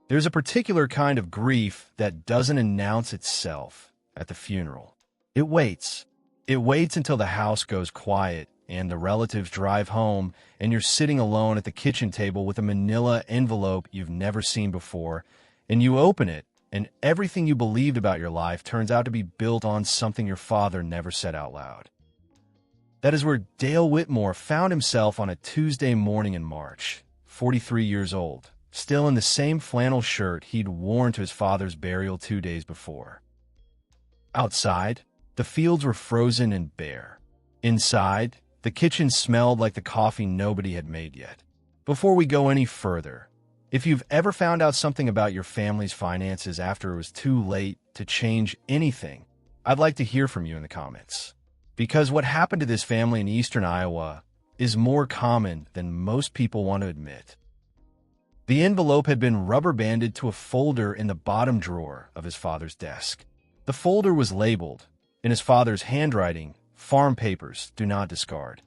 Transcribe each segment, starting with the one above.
There's a particular kind of grief that doesn't announce itself at the funeral. It waits. It waits until the house goes quiet and the relatives drive home and you're sitting alone at the kitchen table with a manila envelope you've never seen before, and you open it, and everything you believed about your life turns out to be built on something your father never said out loud. That is where Dale Whitmore found himself on a Tuesday morning in March, 43 years old, still in the same flannel shirt he'd worn to his father's burial 2 days before. Outside, the fields were frozen and bare. Inside, the kitchen smelled like the coffee nobody had made yet. Before we go any further, if you've ever found out something about your family's finances after it was too late to change anything, I'd like to hear from you in the comments. Because what happened to this family in eastern Iowa is more common than most people want to admit. The envelope had been rubber banded to a folder in the bottom drawer of his father's desk. The folder was labeled, in his father's handwriting, "Farm papers, do not discard."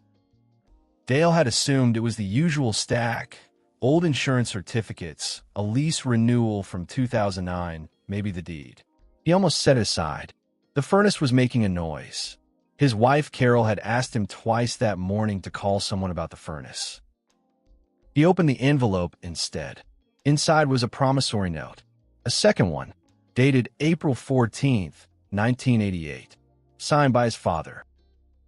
Dale had assumed it was the usual stack: old insurance certificates, a lease renewal from 2009, maybe the deed. He almost set it aside. The furnace was making a noise. His wife, Carol, had asked him twice that morning to call someone about the furnace. He opened the envelope instead. Inside was a promissory note, a second one, dated April 14th, 1988, signed by his father,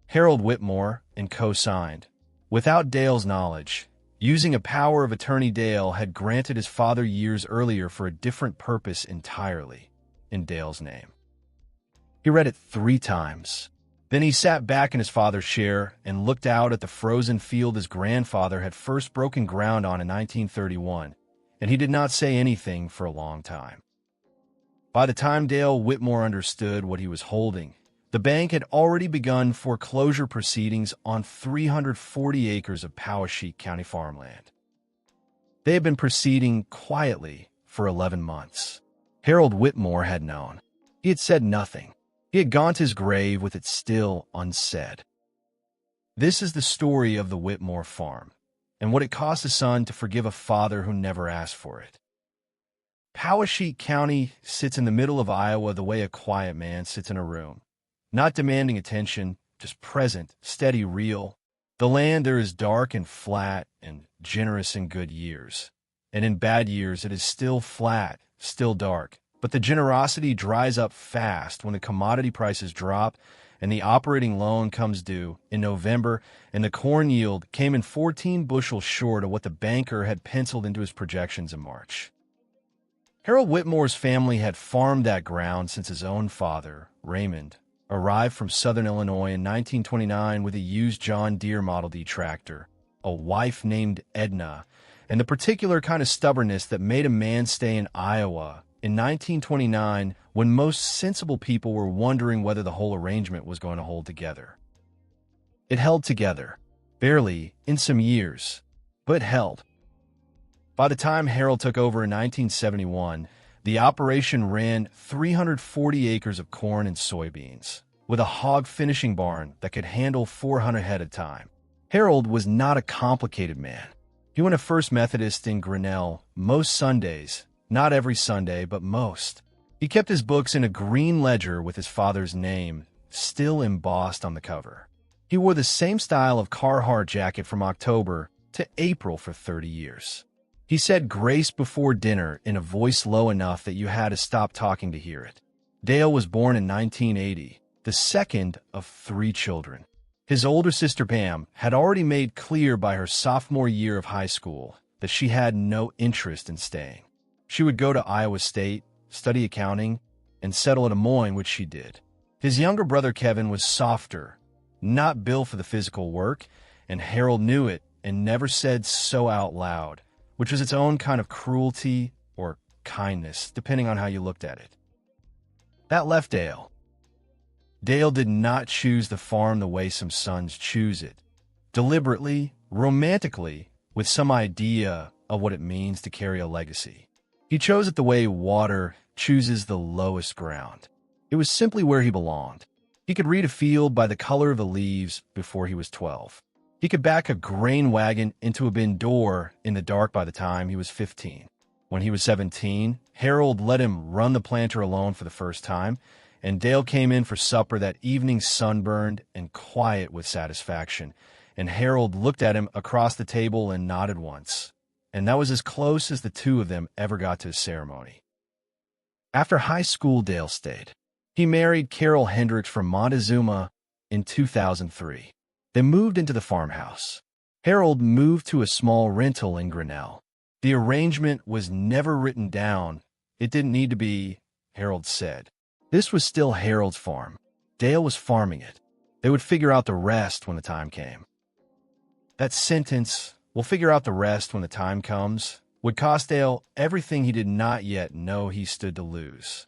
Harold Whitmore, and co-signed. Without Dale's knowledge, using a power of attorney Dale had granted his father years earlier for a different purpose entirely, in Dale's name. He read it 3 times. Then he sat back in his father's chair and looked out at the frozen field his grandfather had first broken ground on in 1931, and he did not say anything for a long time. By the time Dale Whitmore understood what he was holding, the bank had already begun foreclosure proceedings on 340 acres of Poweshiek County farmland. They had been proceeding quietly for 11 months. Harold Whitmore had known. He had said nothing. He had gone to his grave with it still unsaid. This is the story of the Whitmore farm, and what it cost a son to forgive a father who never asked for it. Poweshiek County sits in the middle of Iowa the way a quiet man sits in a room, not demanding attention, just present, steady, real. The land there is dark and flat and generous in good years, and in bad years it is still flat, still dark. But the generosity dries up fast when the commodity prices drop and the operating loan comes due in November, and the corn yield came in 14 bushels short of what the banker had penciled into his projections in March. Harold Whitmore's family had farmed that ground since his own father, Raymond, arrived from southern Illinois in 1929 with a used John Deere Model D tractor, a wife named Edna, and the particular kind of stubbornness that made a man stay in Iowa in 1929, when most sensible people were wondering whether the whole arrangement was going to hold together. It held together, barely, in some years, but it held. By the time Harold took over in 1971, the operation ran 340 acres of corn and soybeans, with a hog finishing barn that could handle 400 head at a time. Harold was not a complicated man. He went to First Methodist in Grinnell most Sundays. Not every Sunday, but most. He kept his books in a green ledger with his father's name still embossed on the cover. He wore the same style of Carhartt jacket from October to April for 30 years. He said grace before dinner in a voice low enough that you had to stop talking to hear it. Dale was born in 1980, the second of 3 children. His older sister Pam had already made clear by her sophomore year of high school that she had no interest in staying. She would go to Iowa State, study accounting, and settle in Des Moines, which she did. His younger brother Kevin was softer, not built for the physical work, and Harold knew it and never said so out loud, which was its own kind of cruelty or kindness, depending on how you looked at it. That left Dale. Dale did not choose the farm the way some sons choose it, deliberately, romantically, with some idea of what it means to carry a legacy. He chose it the way water chooses the lowest ground. It was simply where he belonged. He could read a field by the color of the leaves before he was 12. He could back a grain wagon into a bin door in the dark by the time he was 15. When he was 17, Harold let him run the planter alone for the first time, and Dale came in for supper that evening sunburned and quiet with satisfaction, and Harold looked at him across the table and nodded once. And that was as close as the two of them ever got to a ceremony. After high school, Dale stayed. He married Carol Hendricks from Montezuma in 2003. They moved into the farmhouse. Harold moved to a small rental in Grinnell. The arrangement was never written down. It didn't need to be, Harold said. This was still Harold's farm. Dale was farming it. They would figure out the rest when the time came. That sentence, "we'll figure out the rest when the time comes," would cost Dale everything he did not yet know he stood to lose.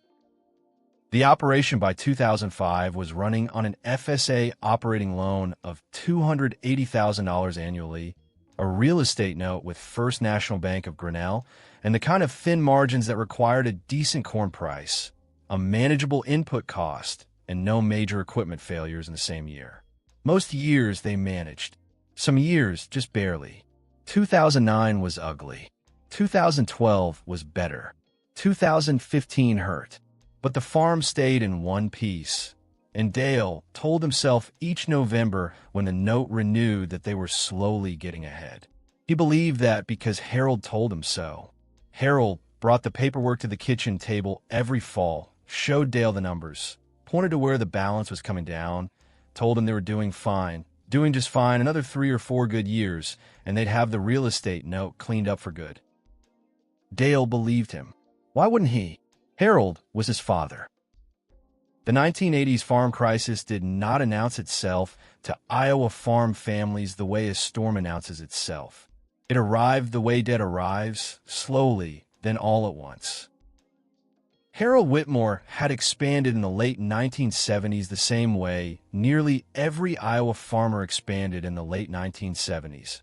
The operation by 2005 was running on an FSA operating loan of $280,000 annually, a real estate note with First National Bank of Grinnell, and the kind of thin margins that required a decent corn price, a manageable input cost, and no major equipment failures in the same year. Most years they managed. Some years just barely. 2009 was ugly. 2012 was better. 2015 hurt. But the farm stayed in one piece, and Dale told himself each November when the note renewed that they were slowly getting ahead. He believed that because Harold told him so. Harold brought the paperwork to the kitchen table every fall, showed Dale the numbers, pointed to where the balance was coming down, told him they were doing just fine another 3 or 4 good years, and they'd have the real estate note cleaned up for good. Dale believed him. Why wouldn't he? Harold was his father. The 1980s farm crisis did not announce itself to Iowa farm families the way a storm announces itself. It arrived the way death arrives, slowly, then all at once. Harold Whitmore had expanded in the late 1970s the same way nearly every Iowa farmer expanded in the late 1970s,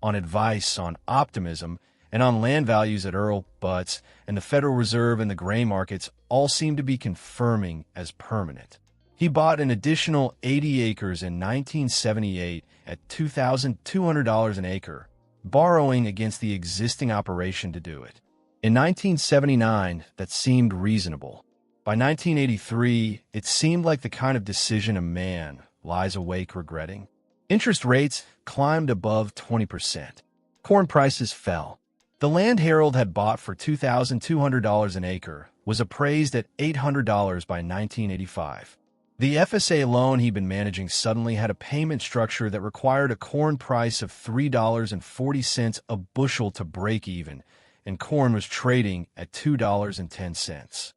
on advice, on optimism, and on land values that Earl Butz and the Federal Reserve and the gray markets all seemed to be confirming as permanent. He bought an additional 80 acres in 1978 at $2,200 an acre, borrowing against the existing operation to do it. In 1979, that seemed reasonable. By 1983, it seemed like the kind of decision a man lies awake regretting. Interest rates climbed above 20%. Corn prices fell. The land Harold had bought for $2,200 an acre was appraised at $800 by 1985. The FSA loan he'd been managing suddenly had a payment structure that required a corn price of $3.40 a bushel to break even, and corn was trading at $2.10.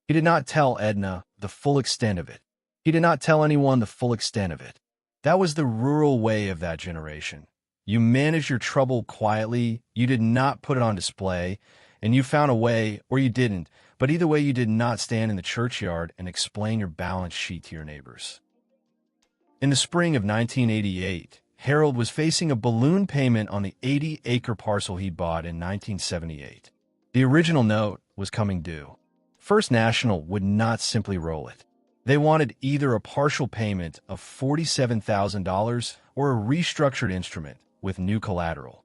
He did not tell Edna the full extent of it. He did not tell anyone the full extent of it. That was the rural way of that generation. You managed your trouble quietly, you did not put it on display, and you found a way, or you didn't, but either way you did not stand in the churchyard and explain your balance sheet to your neighbors. In the spring of 1988, Harold was facing a balloon payment on the 80-acre parcel he bought in 1978. The original note was coming due. First National would not simply roll it. They wanted either a partial payment of $47,000 or a restructured instrument with new collateral.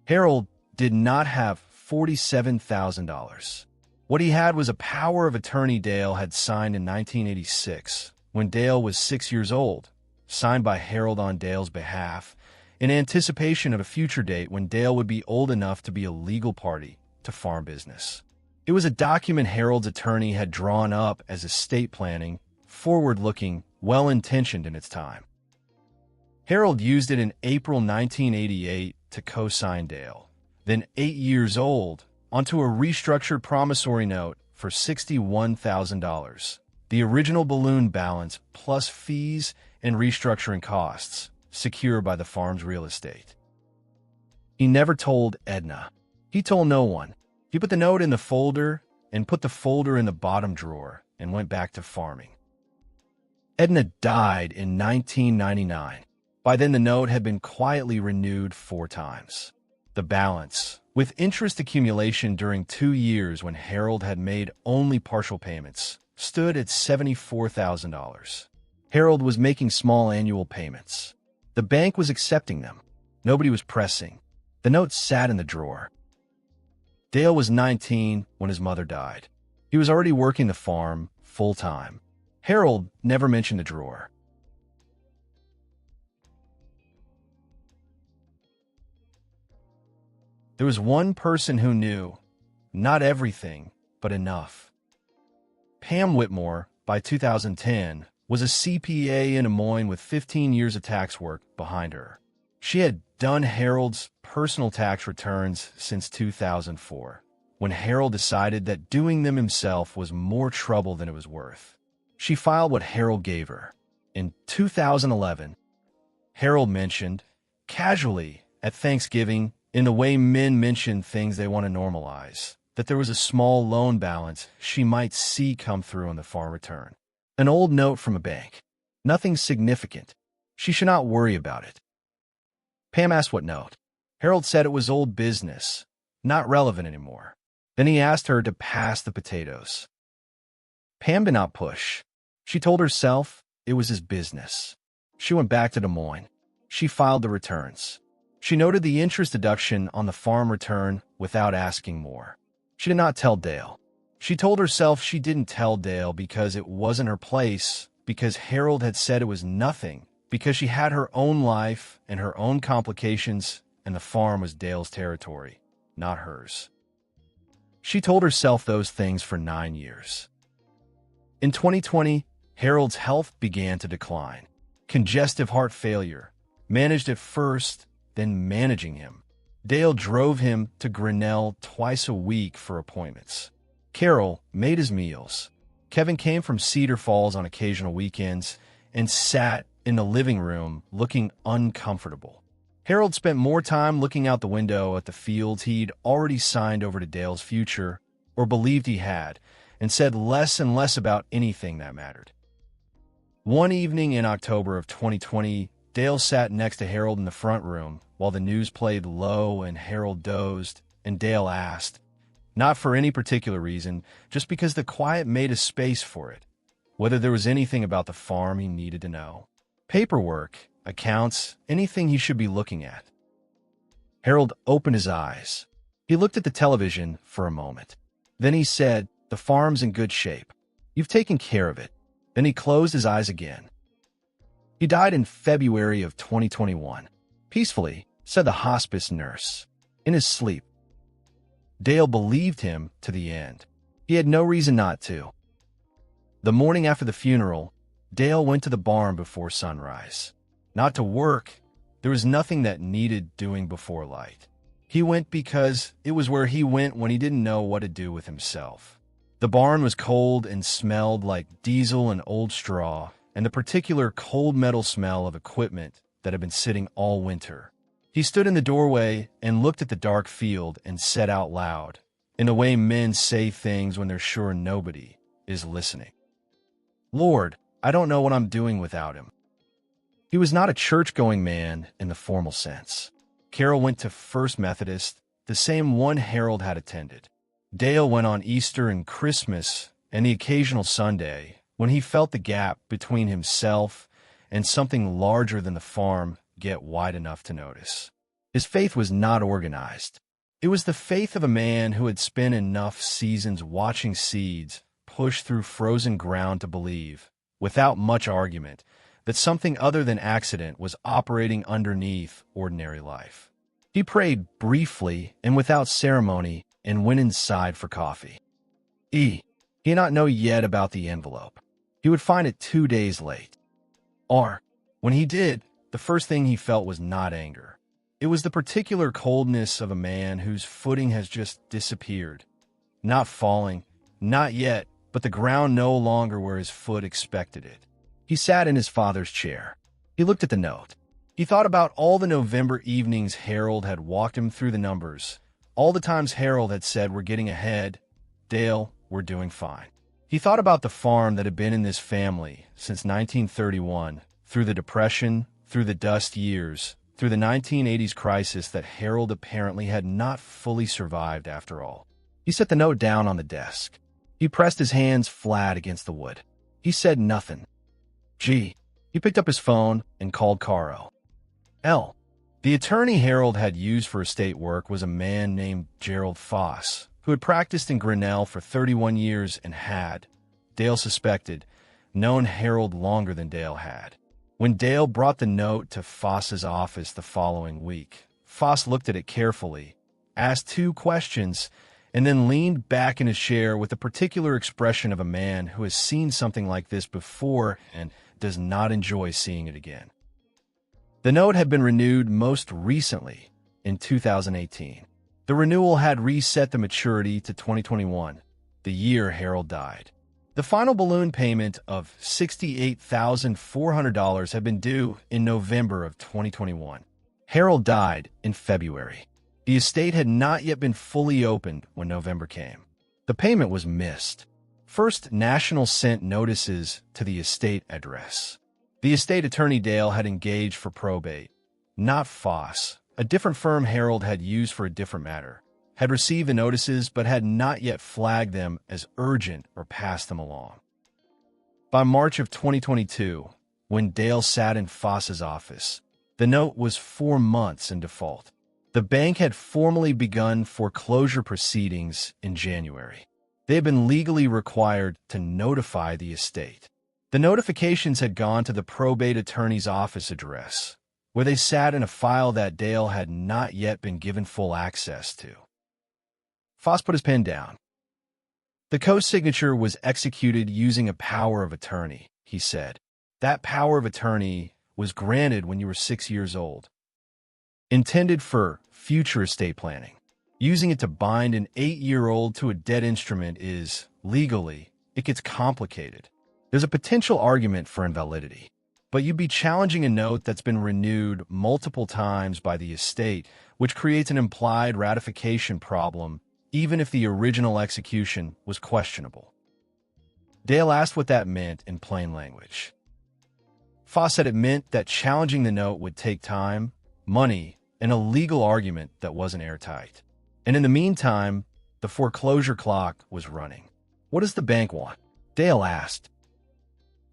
Harold did not have $47,000. What he had was a power of attorney Dale had signed in 1986, when Dale was 6 years old, signed by Harold on Dale's behalf, in anticipation of a future date when Dale would be old enough to be a legal party to farm business. It was a document Harold's attorney had drawn up as estate planning, forward-looking, well-intentioned in its time. Harold used it in April 1988 to co-sign Dale, then 8 years old, onto a restructured promissory note for $61,000, the original balloon balance plus fees and restructuring costs, secured by the farm's real estate. He never told Edna. He told no one. He put the note in the folder and put the folder in the bottom drawer and went back to farming. Edna died in 1999. By then, the note had been quietly renewed 4 times. The balance, with interest accumulation during 2 years when Harold had made only partial payments, stood at $74,000. Harold was making small annual payments. The bank was accepting them. Nobody was pressing. The note sat in the drawer. Dale was 19 when his mother died. He was already working the farm full-time. Harold never mentioned the drawer. There was one person who knew, not everything, but enough. Pam Whitmore, by 2010, was a CPA in Des Moines with 15 years of tax work behind her. She had done Harold's personal tax returns since 2004, when Harold decided that doing them himself was more trouble than it was worth. She filed what Harold gave her. In 2011, Harold mentioned, casually at Thanksgiving, in the way men mention things they want to normalize, that there was a small loan balance she might see come through on the farm return. An old note from a bank. Nothing significant. She should not worry about it. Pam asked what note. Harold said it was old business, not relevant anymore. Then he asked her to pass the potatoes. Pam did not push. She told herself it was his business. She went back to Des Moines. She filed the returns. She noted the interest deduction on the farm return without asking more. She did not tell Dale. She told herself she didn't tell Dale because it wasn't her place, because Harold had said it was nothing, because she had her own life and her own complications, and the farm was Dale's territory, not hers. She told herself those things for 9 years. In 2020, Harold's health began to decline. Congestive heart failure, managed at first, then managing him. Dale drove him to Grinnell twice a week for appointments. Carol made his meals. Kevin came from Cedar Falls on occasional weekends and sat in the living room looking uncomfortable. Harold spent more time looking out the window at the fields he'd already signed over to Dale's future, or believed he had, and said less and less about anything that mattered. One evening in October of 2020, Dale sat next to Harold in the front room while the news played low and Harold dozed, and Dale asked, not for any particular reason, just because the quiet made a space for it, whether there was anything about the farm he needed to know. Paperwork, accounts, anything he should be looking at. Harold opened his eyes. He looked at the television for a moment. Then he said, "The farm's in good shape. You've taken care of it." Then he closed his eyes again. He died in February of 2021. Peacefully, said the hospice nurse, in his sleep. Dale believed him to the end. He had no reason not to. The morning after the funeral, Dale went to the barn before sunrise. Not to work. There was nothing that needed doing before light. He went because it was where he went when he didn't know what to do with himself. The barn was cold and smelled like diesel and old straw, and the particular cold metal smell of equipment that had been sitting all winter. He stood in the doorway and looked at the dark field and said out loud, in the way men say things when they're sure nobody is listening, "Lord, I don't know what I'm doing without him." He was not a church-going man in the formal sense. Carol went to First Methodist, the same one Harold had attended. Dale went on Easter and Christmas and the occasional Sunday, when he felt the gap between himself and something larger than the farm get wide enough to notice. His faith was not organized. It was the faith of a man who had spent enough seasons watching seeds push through frozen ground to believe, without much argument, that something other than accident was operating underneath ordinary life. He prayed briefly and without ceremony and went inside for coffee. He did not know yet about the envelope. He would find it 2 days late. Or, when he did, the first thing he felt was not anger. It was the particular coldness of a man whose footing has just disappeared. Not falling, not yet, but the ground no longer where his foot expected it. He sat in his father's chair. He looked at the note. He thought about all the November evenings Harold had walked him through the numbers, all the times Harold had said, "We're getting ahead. Dale, we're doing fine." He thought about the farm that had been in this family since 1931, through the Depression, through the dust years, through the 1980s crisis that Harold apparently had not fully survived after all. He set the note down on the desk. He pressed his hands flat against the wood. He said nothing. He picked up his phone and called Caro. The attorney Harold had used for estate work was a man named Gerald Foss, who had practiced in Grinnell for 31 years and had, Dale suspected, known Harold longer than Dale had. When Dale brought the note to Foss's office the following week, Foss looked at it carefully, asked 2 questions, and then leaned back in his chair with the particular expression of a man who has seen something like this before and does not enjoy seeing it again. The note had been renewed most recently in 2018. The renewal had reset the maturity to 2021, the year Harold died. The final balloon payment of $68,400 had been due in November of 2021. Harold died in February. The estate had not yet been fully opened when November came. The payment was missed. First National sent notices to the estate address. The estate attorney Dale had engaged for probate, not Foss. A different firm Harold had used for a different matter, had received the notices but had not yet flagged them as urgent or passed them along. By March of 2022, when Dale sat in Foss's office, the note was 4 months in default. The bank had formally begun foreclosure proceedings in January. They had been legally required to notify the estate. The notifications had gone to the probate attorney's office address, where they sat in a file that Dale had not yet been given full access to. Foss put his pen down. The co-signature was executed using a power of attorney, he said. That power of attorney was granted when you were 6 years old. Intended for future estate planning. Using it to bind an 8-year-old to a dead instrument is, legally, it gets complicated. There's a potential argument for invalidity, but you'd be challenging a note that's been renewed multiple times by the estate, which creates an implied ratification problem even if the original execution was questionable. Dale asked what that meant in plain language. Foss said it meant that challenging the note would take time, money, and a legal argument that wasn't airtight. And in the meantime, the foreclosure clock was running. What does the bank want? Dale asked.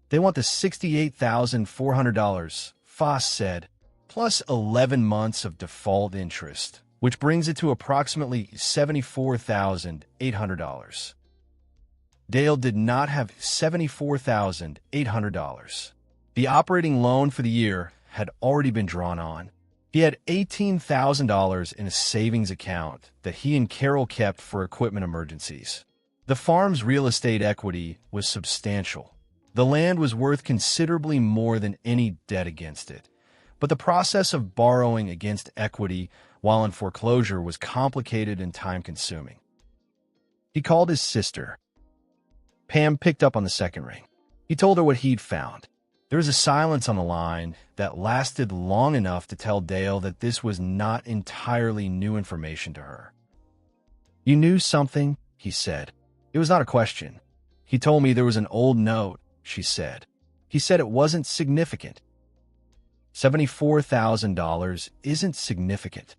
They want the $68,400, Foss said, plus 11 months of default interest, which brings it to approximately $74,800. Dale did not have $74,800. The operating loan for the year had already been drawn on. He had $18,000 in a savings account that he and Carol kept for equipment emergencies. The farm's real estate equity was substantial. The land was worth considerably more than any debt against it. But the process of borrowing against equity while in foreclosure was complicated and time-consuming. He called his sister. Pam picked up on the second ring. He told her what he'd found. There was a silence on the line that lasted long enough to tell Dale that this was not entirely new information to her. "You knew something?" he said. It was not a question. "He told me there was an old note," she said. "He said it wasn't significant." $74,000 isn't significant.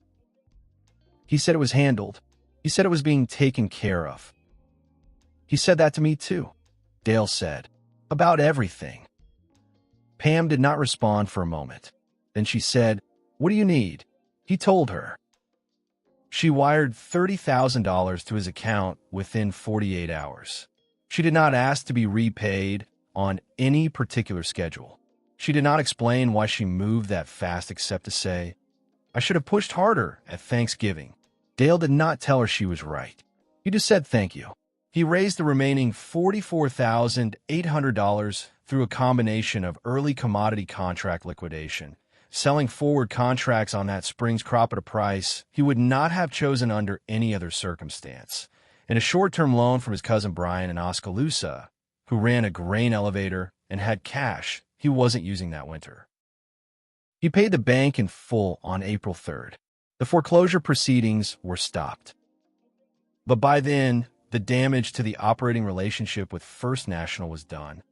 He said it was handled. He said it was being taken care of. He said that to me too, Dale said. About everything. Pam did not respond for a moment. Then she said, "What do you need?" He told her. She wired $30,000 to his account within 48 hours. She did not ask to be repaid on any particular schedule. She did not explain why she moved that fast except to say, "I should have pushed harder at Thanksgiving." Dale did not tell her she was right. He just said thank you. He raised the remaining $44,800 through a combination of early commodity contract liquidation, selling forward contracts on that spring's crop at a price he would not have chosen under any other circumstance, and a short-term loan from his cousin Brian in Oskaloosa, who ran a grain elevator and had cash he wasn't using that winter. He paid the bank in full on April 3rd. The foreclosure proceedings were stopped. But by then, the damage to the operating relationship with First National was done.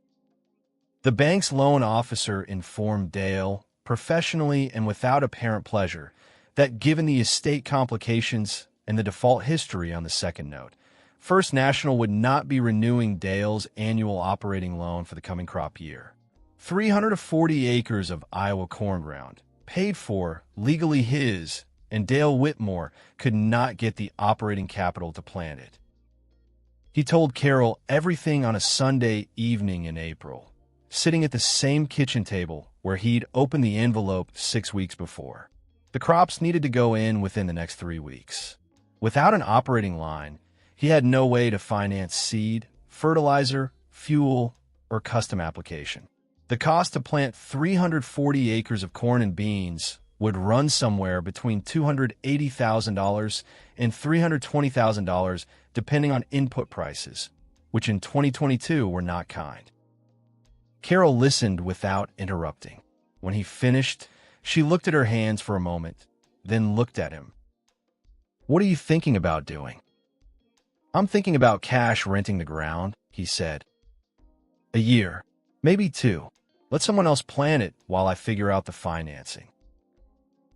The bank's loan officer informed Dale, professionally and without apparent pleasure, that given the estate complications and the default history on the second note, First National would not be renewing Dale's annual operating loan for the coming crop year. 340 acres of Iowa corn ground, paid for, legally his, and Dale Whitmore could not get the operating capital to plant it. He told Carol everything on a Sunday evening in April, sitting at the same kitchen table where he'd opened the envelope 6 weeks before. The crops needed to go in within the next 3 weeks. Without an operating line, he had no way to finance seed, fertilizer, fuel, or custom application. The cost to plant 340 acres of corn and beans would run somewhere between $280,000 and $320,000 depending on input prices, which in 2022 were not kind. Carol listened without interrupting. When he finished, she looked at her hands for a moment, then looked at him. "What are you thinking about doing?" "I'm thinking about cash renting the ground," he said. "A year, maybe 2. Let someone else plant it while I figure out the financing."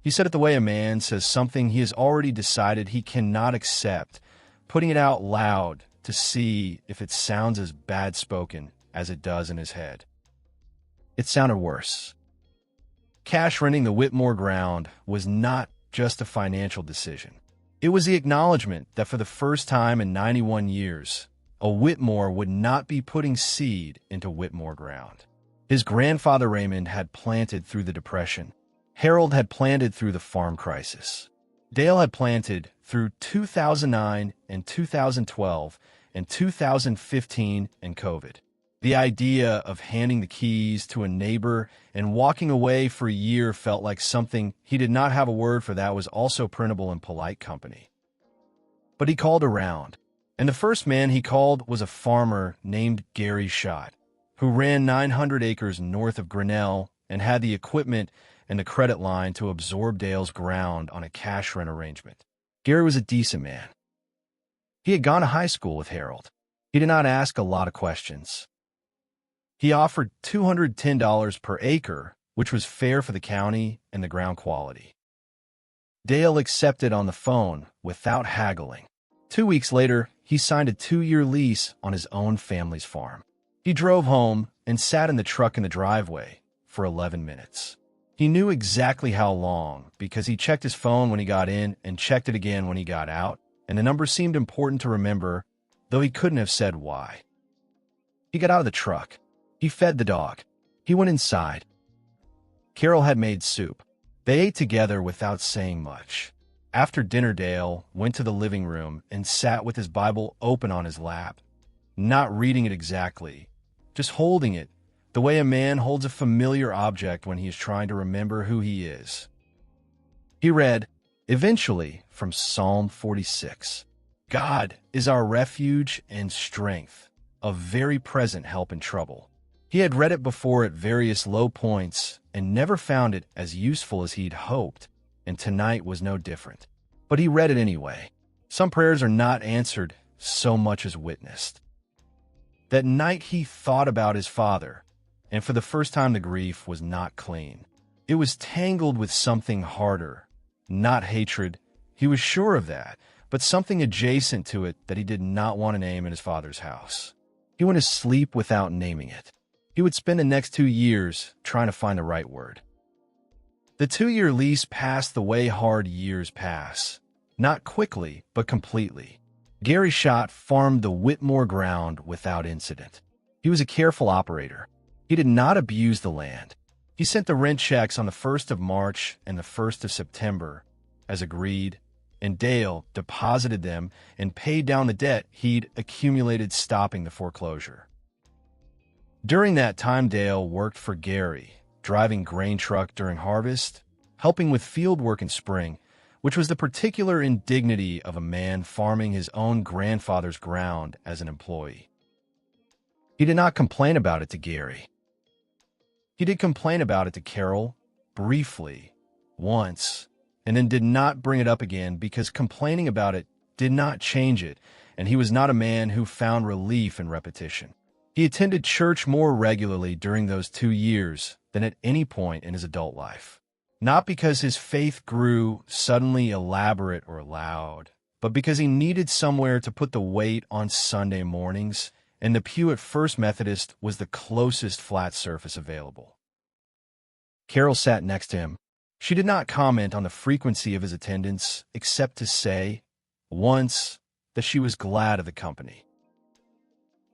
He said it the way a man says something he has already decided he cannot accept, putting it out loud to see if it sounds as bad-spoken as it does in his head. It sounded worse. Cash renting the Whitmore ground was not just a financial decision. It was the acknowledgement that for the first time in 91 years, a Whitmore would not be putting seed into Whitmore ground. His grandfather Raymond had planted through the Depression. Harold had planted through the farm crisis. Dale had planted through 2009 and 2012 and 2015 and COVID. The idea of handing the keys to a neighbor and walking away for a year felt like something he did not have a word for that was also printable in polite company. But he called around, and the first man he called was a farmer named Gary Schott, who ran 900 acres north of Grinnell and had the equipment and the credit line to absorb Dale's ground on a cash rent arrangement. Gary was a decent man. He had gone to high school with Harold. He did not ask a lot of questions. He offered $210 per acre, which was fair for the county and the ground quality. Dale accepted on the phone without haggling. 2 weeks later, he signed a 2-year lease on his own family's farm. He drove home and sat in the truck in the driveway for 11 minutes. He knew exactly how long because he checked his phone when he got in and checked it again when he got out, and the number seemed important to remember, though he couldn't have said why. He got out of the truck. He fed the dog. He went inside. Carol had made soup. They ate together without saying much. After dinner, Dale went to the living room and sat with his Bible open on his lap, not reading it exactly, just holding it the way a man holds a familiar object when he is trying to remember who he is. He read, eventually, from Psalm 46. God is our refuge and strength, a very present help in trouble. He had read it before at various low points and never found it as useful as he'd hoped, and tonight was no different. But he read it anyway. Some prayers are not answered so much as witnessed. That night he thought about his father, and for the first time the grief was not clean. It was tangled with something harder, not hatred. He was sure of that, but something adjacent to it that he did not want to name in his father's house. He went to sleep without naming it. He would spend the next 2 years trying to find the right word. The 2-year lease passed the way hard years pass. Not quickly, but completely. Gary Schott farmed the Whitmore ground without incident. He was a careful operator. He did not abuse the land. He sent the rent checks on the 1st of March and the 1st of September, as agreed, and Dale deposited them and paid down the debt he'd accumulated stopping the foreclosure. During that time, Dale worked for Gary, driving grain truck during harvest, helping with field work in spring, which was the particular indignity of a man farming his own grandfather's ground as an employee. He did not complain about it to Gary. He did complain about it to Carol, briefly, once, and then did not bring it up again because complaining about it did not change it, and he was not a man who found relief in repetition. He attended church more regularly during those 2 years than at any point in his adult life. Not because his faith grew suddenly elaborate or loud, but because he needed somewhere to put the weight on Sunday mornings, and the pew at First Methodist was the closest flat surface available. Carol sat next to him, She did not comment on the frequency of his attendance, except to say, once, that she was glad of the company.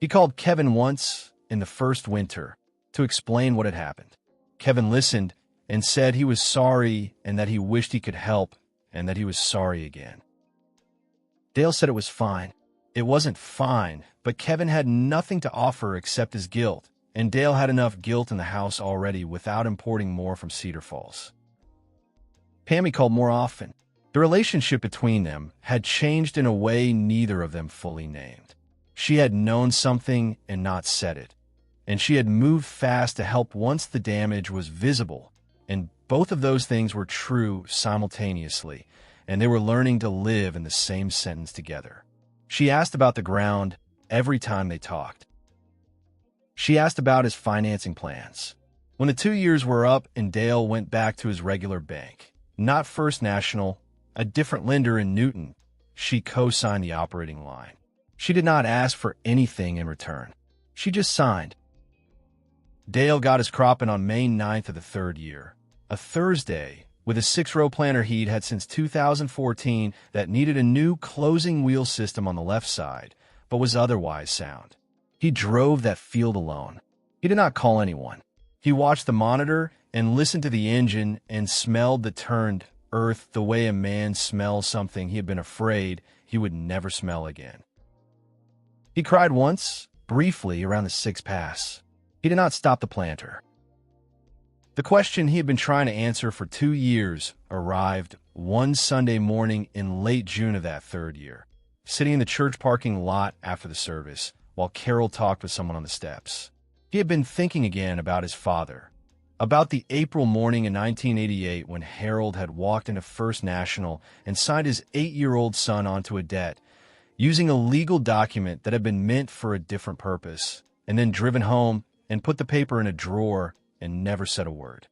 He called Kevin once, in the first winter, to explain what had happened. Kevin listened and said he was sorry and that he wished he could help and that he was sorry again. Dale said it was fine. It wasn't fine, but Kevin had nothing to offer except his guilt, and Dale had enough guilt in the house already without importing more from Cedar Falls. Pammy called more often. The relationship between them had changed in a way neither of them fully named. She had known something and not said it, and she had moved fast to help once the damage was visible, and both of those things were true simultaneously, and they were learning to live in the same sentence together. She asked about the ground every time they talked. She asked about his financing plans. When the 2 years were up and Dale went back to his regular bank, not First National, a different lender in Newton, she co-signed the operating line. She did not ask for anything in return. She just signed. Dale got his crop in on May 9th of the third year, a Thursday, with a 6-row planter he'd had since 2014 that needed a new closing wheel system on the left side, but was otherwise sound. He drove that field alone. He did not call anyone. He watched the monitor and listened to the engine and smelled the turned earth the way a man smells something he had been afraid he would never smell again. He cried once, briefly, around the 6th pass. He did not stop the planter. The question he had been trying to answer for 2 years arrived one Sunday morning in late June of that third year, sitting in the church parking lot after the service, while Carol talked with someone on the steps. He had been thinking again about his father, about the April morning in 1988 when Harold had walked into First National and signed his 8-year-old son onto a debt, using a legal document that had been meant for a different purpose, and then driven home and put the paper in a drawer and never said a word.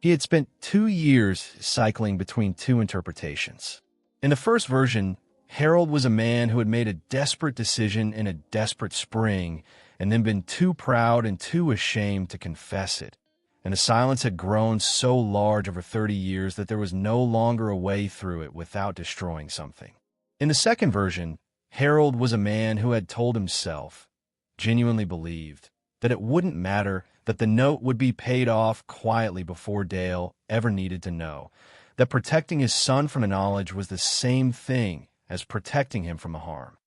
He had spent 2 years cycling between two interpretations. In the first version, Harold was a man who had made a desperate decision in a desperate spring and then been too proud and too ashamed to confess it, and the silence had grown so large over 30 years that there was no longer a way through it without destroying something. In the second version, Harold was a man who had told himself, genuinely believed, that it wouldn't matter, that the note would be paid off quietly before Dale ever needed to know, that protecting his son from the knowledge was the same thing as protecting him from the harm.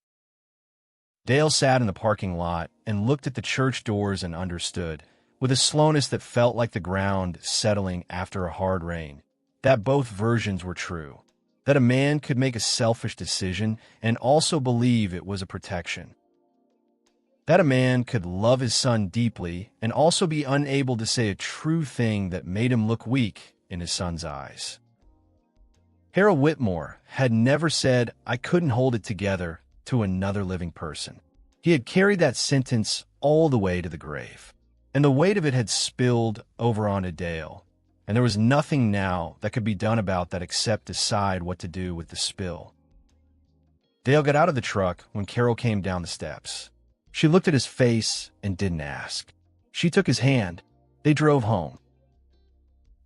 Dale sat in the parking lot and looked at the church doors and understood, with a slowness that felt like the ground settling after a hard rain, that both versions were true, that a man could make a selfish decision and also believe it was a protection, that a man could love his son deeply and also be unable to say a true thing that made him look weak in his son's eyes. Harold Whitmore had never said, "I couldn't hold it together," to another living person. He had carried that sentence all the way to the grave, and the weight of it had spilled over onto Dale, and there was nothing now that could be done about that except decide what to do with the spill. Dale got out of the truck when Carol came down the steps. She looked at his face and didn't ask. She took his hand. They drove home.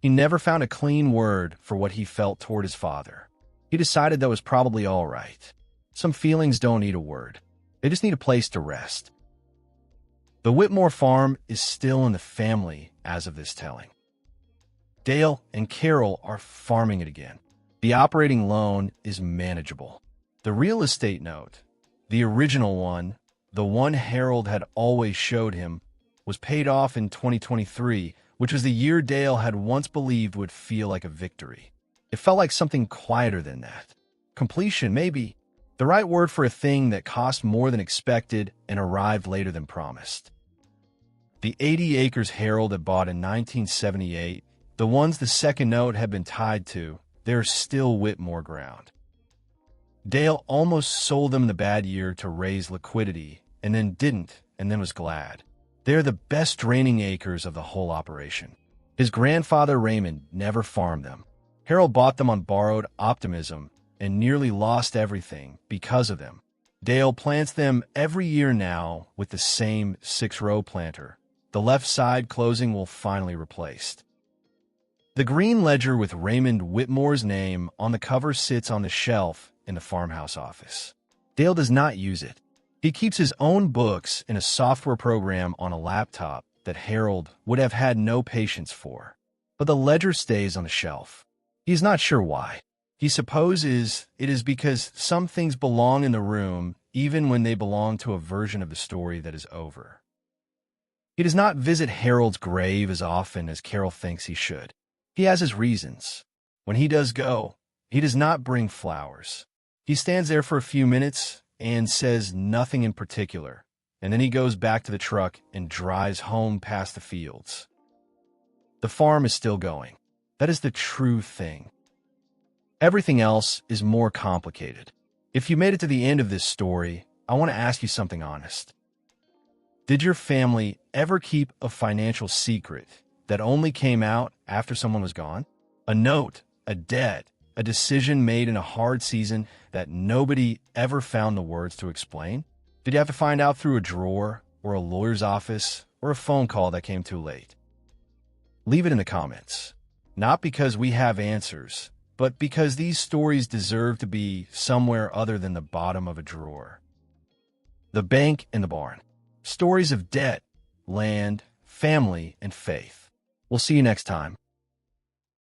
He never found a clean word for what he felt toward his father. He decided that was probably all right. Some feelings don't need a word. They just need a place to rest. The Whitmore farm is still in the family as of this telling. Dale and Carol are farming it again. The operating loan is manageable. The real estate note, the original one, the one Harold had always showed him, was paid off in 2023, which was the year Dale had once believed would feel like a victory. It felt like something quieter than that. Completion, maybe. The right word for a thing that cost more than expected and arrived later than promised. The 80 acres Harold had bought in 1978, the ones the second note had been tied to, they're still Whitmore ground. Dale almost sold them the bad year to raise liquidity, and then didn't, and then was glad. They're the best draining acres of the whole operation. His grandfather Raymond never farmed them. Harold bought them on borrowed optimism and nearly lost everything because of them. Dale plants them every year now with the same 6-row planter. The left side closing will finally replaced. The green ledger with Raymond Whitmore's name on the cover sits on the shelf in the farmhouse office. Dale does not use it. He keeps his own books in a software program on a laptop that Harold would have had no patience for. But the ledger stays on the shelf. He's not sure why. He supposes it is because some things belong in the room even when they belong to a version of the story that is over. He does not visit Harold's grave as often as Carol thinks he should. He has his reasons. When he does go, he does not bring flowers. He stands there for a few minutes and says nothing in particular, and then he goes back to the truck and drives home past the fields. The farm is still going. That is the true thing. Everything else is more complicated. If you made it to the end of this story, I want to ask you something honest. Did your family ever keep a financial secret that only came out after someone was gone? A note, a debt, a decision made in a hard season that nobody ever found the words to explain? Did you have to find out through a drawer or a lawyer's office or a phone call that came too late? Leave it in the comments. Not because we have answers, but because these stories deserve to be somewhere other than the bottom of a drawer. The Bank and the Barn. Stories of debt, land, family, and faith. We'll see you next time.